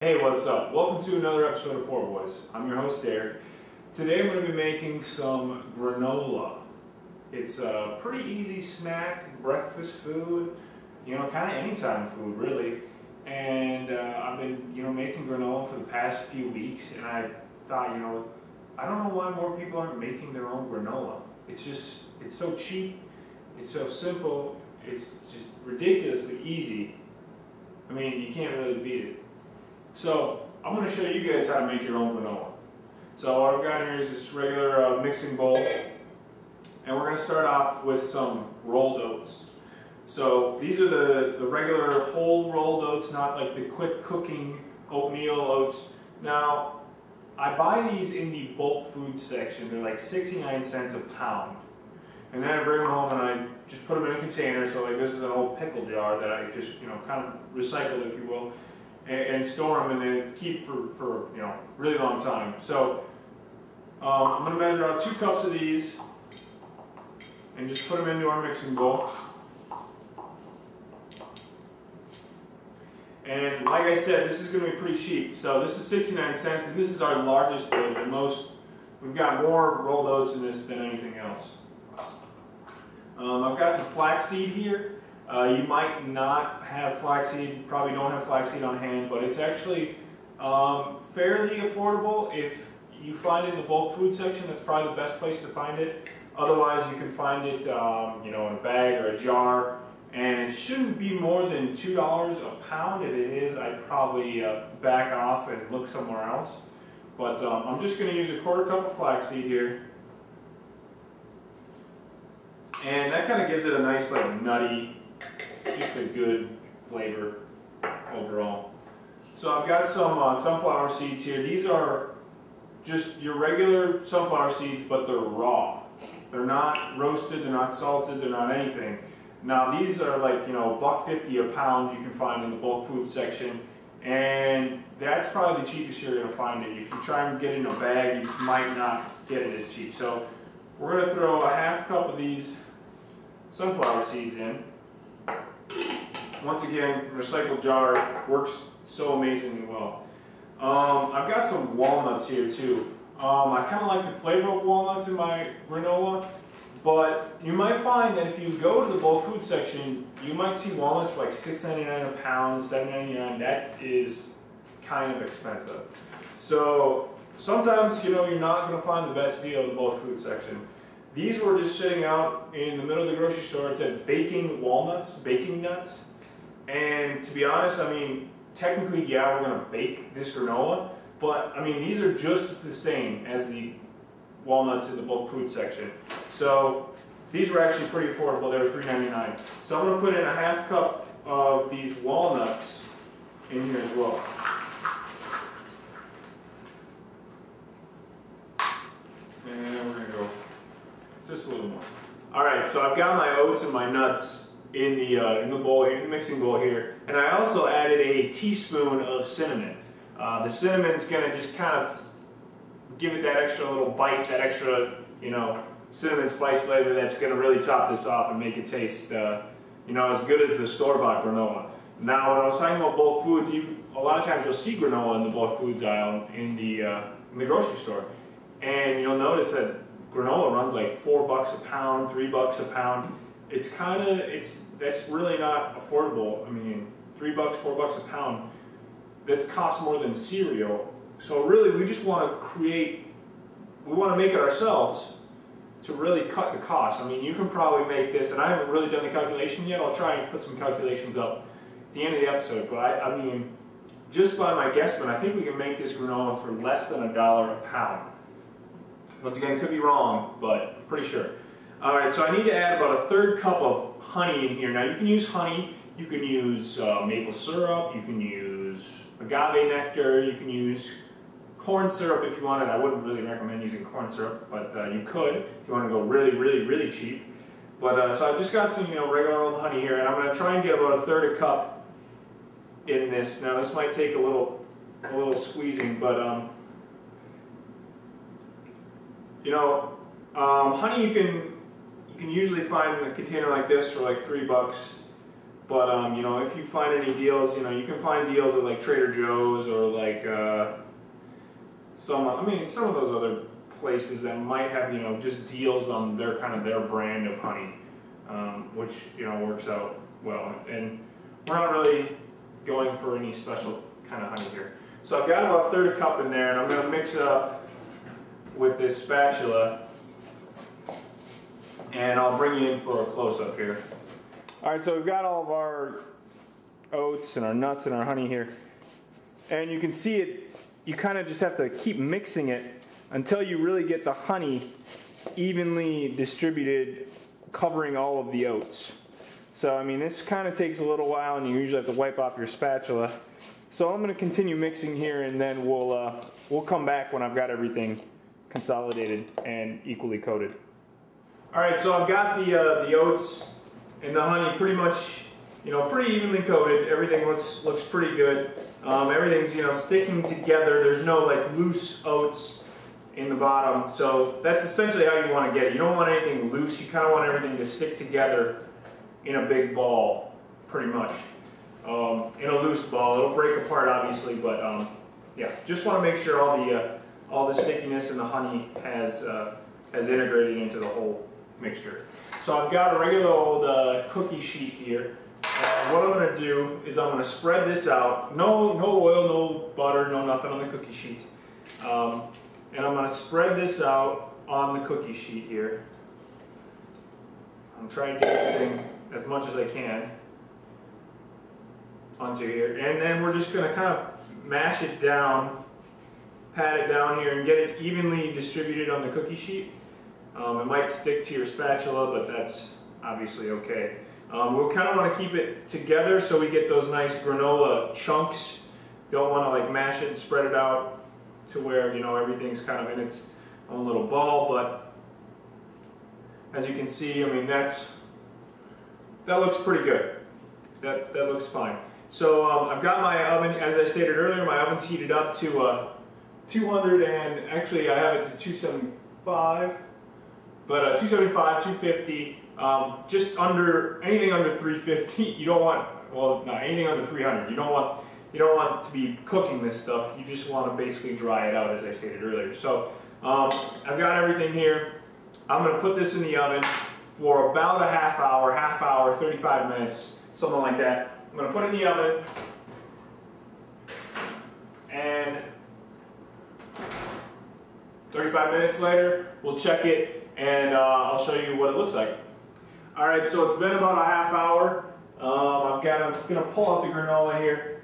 Hey, what's up? Welcome to another episode of Poorboys. I'm your host, Derek. Today I'm going to be making some granola. It's a pretty easy snack, breakfast food, kind of anytime food, really. And I've been, making granola for the past few weeks, and I thought, I don't know why more people aren't making their own granola. It's so cheap, it's so simple, it's just ridiculously easy. I mean, you can't really beat it. So I'm going to show you guys how to make your own granola. So what I've got here is this regular mixing bowl, and we're going to start off with some rolled oats. So these are the regular whole rolled oats, not like the quick cooking oatmeal oats. Now, I buy these in the bulk food section. They're like 69 cents a pound. And then I bring them home and I just put them in a container. So like this is an old pickle jar that I just kind of recycled, if you will, and store them and then keep for really long time. So I'm going to measure out 2 cups of these and just put them into our mixing bowl. And like I said, this is going to be pretty cheap. So this is 69 cents, and this is our largest bowl. And we've got more rolled oats in this than anything else. I've got some flaxseed here. You might not have flaxseed, probably don't have flaxseed on hand, but it's actually fairly affordable. If you find it in the bulk food section, that's probably the best place to find it. Otherwise, you can find it in a bag or a jar, and it shouldn't be more than $2 a pound. If it is, I'd probably back off and look somewhere else. But I'm just going to use a 1/4 cup of flaxseed here. And that kind of gives it a nice, like, nutty, just a good flavor overall. So I've got some sunflower seeds here. These are just your regular sunflower seeds, but they're raw. They're not roasted, they're not salted, they're not anything. Now these are like, $1.50 a pound you can find in the bulk food section. And that's probably the cheapest you're going to find it. If you try and get it in a bag, you might not get it as cheap. So we're going to throw a 1/2 cup of these sunflower seeds in. Once again, recycled jar works so amazingly well. I've got some walnuts here too. I kind of like the flavor of walnuts in my granola, but you might find that if you go to the bulk food section, you might see walnuts for like $6.99 a pound, $7.99. That is kind of expensive. So sometimes, you're not going to find the best deal in the bulk food section. These were just sitting out in the middle of the grocery store. It said baking walnuts, baking nuts. And to be honest, I mean, technically, yeah, we're going to bake this granola. But, I mean, these are just the same as the walnuts in the bulk food section. So these were actually pretty affordable. They were $3.99. So I'm going to put in a 1/2 cup of these walnuts in here as well. And we're going to go just a little more. Alright, so I've got my oats and my nuts in the bowl here, in the mixing bowl here, and I also added a teaspoon of cinnamon. The cinnamon's gonna just kind of give it that extra little bite, that extra, cinnamon spice flavor that's gonna really top this off and make it taste, as good as the store-bought granola. Now, when I was talking about bulk foods, a lot of times you'll see granola in the bulk foods aisle in the grocery store, and you'll notice that granola runs like $4 a pound, $3 a pound. That's really not affordable. I mean, $3, $4 a pound, that costs more than cereal. So really, we just want to make it ourselves to really cut the cost. I mean, you can probably make this, and I haven't really done the calculation yet. I'll try and put some calculations up at the end of the episode. But I mean, just by my guesstimate, I think we can make this granola for less than $1 a pound. Once again, could be wrong, but I'm pretty sure. Alright, so I need to add about a 1/3 cup of honey in here. Now you can use honey, you can use maple syrup, you can use agave nectar, you can use corn syrup if you wanted. I wouldn't really recommend using corn syrup, but you could if you want to go really, really, really cheap. But so I've just got some regular old honey here, and I'm going to try and get about a 1/3 cup in this. Now this might take a little squeezing, but honey you can usually find a container like this for like $3. But you know, if you find any deals, you know, you can find deals at like Trader Joe's or like some of those other places that might have, you know, just deals on their their brand of honey, which, you know, works out well. And we're not really going for any special kind of honey here. So I've got about a third cup in there, and I'm going to mix it up with this spatula, and I'll bring you in for a close-up here. Alright, so we've got all of our oats and our nuts and our honey here, and you can see it, you kind of just have to keep mixing it until you really get the honey evenly distributed, covering all of the oats. So I mean, this kind of takes a little while, and you usually have to wipe off your spatula. So I'm going to continue mixing here, and then we'll come back when I've got everything consolidated and equally coated. All right, so I've got the oats and the honey pretty much, you know, pretty evenly coated. Everything looks pretty good. Everything's, you know, sticking together. There's no like loose oats in the bottom. So that's essentially how you want to get it. You don't want anything loose. You kind of want everything to stick together in a big ball, pretty much. In a loose ball, it'll break apart obviously, but yeah, just want to make sure all the stickiness in the honey has integrated into the whole mixture. So I've got a regular old cookie sheet here. What I'm going to do is I'm going to spread this out. No oil, no butter, no nothing on the cookie sheet. And I'm going to spread this out on the cookie sheet here. I'm trying to get everything as much as I can onto here, and then we're just going to kind of mash it down, pat it down here, and get it evenly distributed on the cookie sheet. It might stick to your spatula, but that's obviously okay. We'll kind of want to keep it together so we get those nice granola chunks. Don't want to like mash it and spread it out to where, you know, everything's kind of in its own little ball, but as you can see, I mean, that looks pretty good. That looks fine. So I've got my oven, as I stated earlier, my oven's heated up to 200, and actually I have it to 275, but 275, 250, just under, anything under 350, you don't want, well, no, anything under 300, you don't want to be cooking this stuff, you just want to basically dry it out, as I stated earlier. So I've got everything here. I'm going to put this in the oven for about a half hour, 35 minutes, something like that. I'm going to put it in the oven, and 35 minutes later, we'll check it, and I'll show you what it looks like. Alright, so it's been about a half hour. I'm going to pull out the granola here,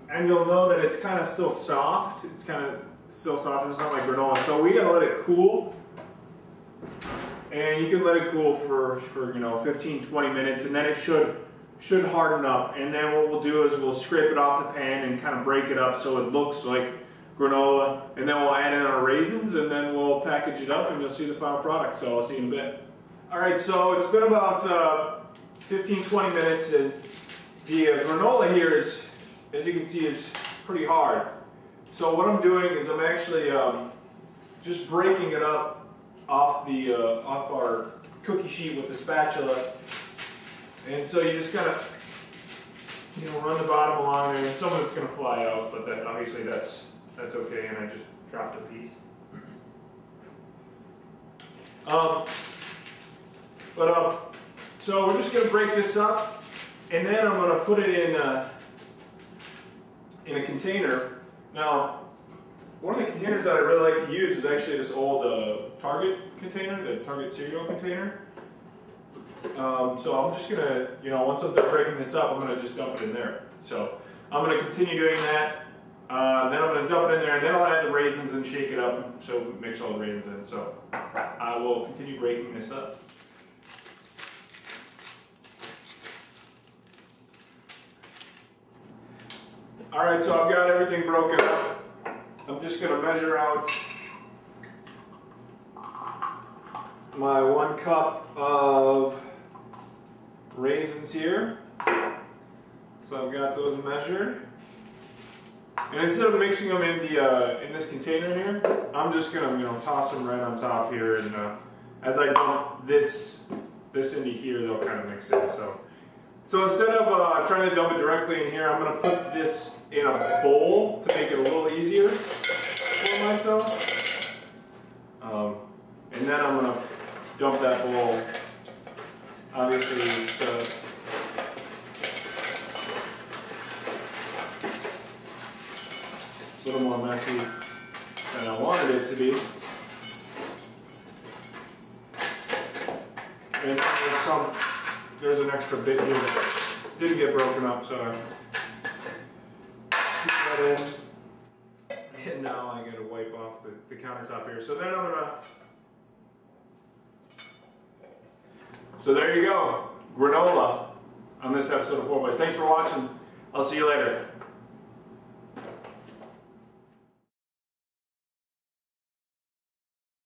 and you'll know that it's kind of still soft. It's kind of still soft, it's not like granola, so we got to let it cool. And you can let it cool for you know, 15-20 minutes, and then it should harden up. And then what we'll do is we'll scrape it off the pan and kind of break it up so it looks like granola. And then we'll add in our raisins, and then we'll package it up, and you'll see the final product. So I'll see you in a bit. All right, so it's been about 15-20 minutes, and the granola here is, as you can see, is pretty hard. So what I'm doing is I'm actually just breaking it up off our cookie sheet with the spatula, and so you just kind of, you know, run the bottom along there, and some of it's going to fly out, but then obviously that's okay, and I just dropped a piece. So we're just going to break this up, and then I'm going to put it in a container. Now, one of the containers that I really like to use is actually this old Target container, the Target cereal container. So I'm just going to, you know, once I'm done breaking this up, I'm going to just dump it in there. So I'm going to continue doing that. Then I'm going to dump it in there, and then I'll add the raisins and shake it up, so mix all the raisins in. So I will continue breaking this up. Alright, so I've got everything broken up. I'm just going to measure out my 1 cup of raisins here. So I've got those measured. And instead of mixing them in this container here, I'm just going to, you know, toss them right on top here. And as I dump this this into here, they'll kind of mix in. So instead of trying to dump it directly in here, I'm going to put this in a bowl to make it a little easier for myself. And then I'm going to dump that bowl. Obviously, it's a little more messy than I wanted it to be. And then there's an extra bit here that didn't get broken up, so I keep that in. And now I gotta wipe off the countertop here. So then so there you go, granola on this episode of Poorboys. Thanks for watching. I'll see you later.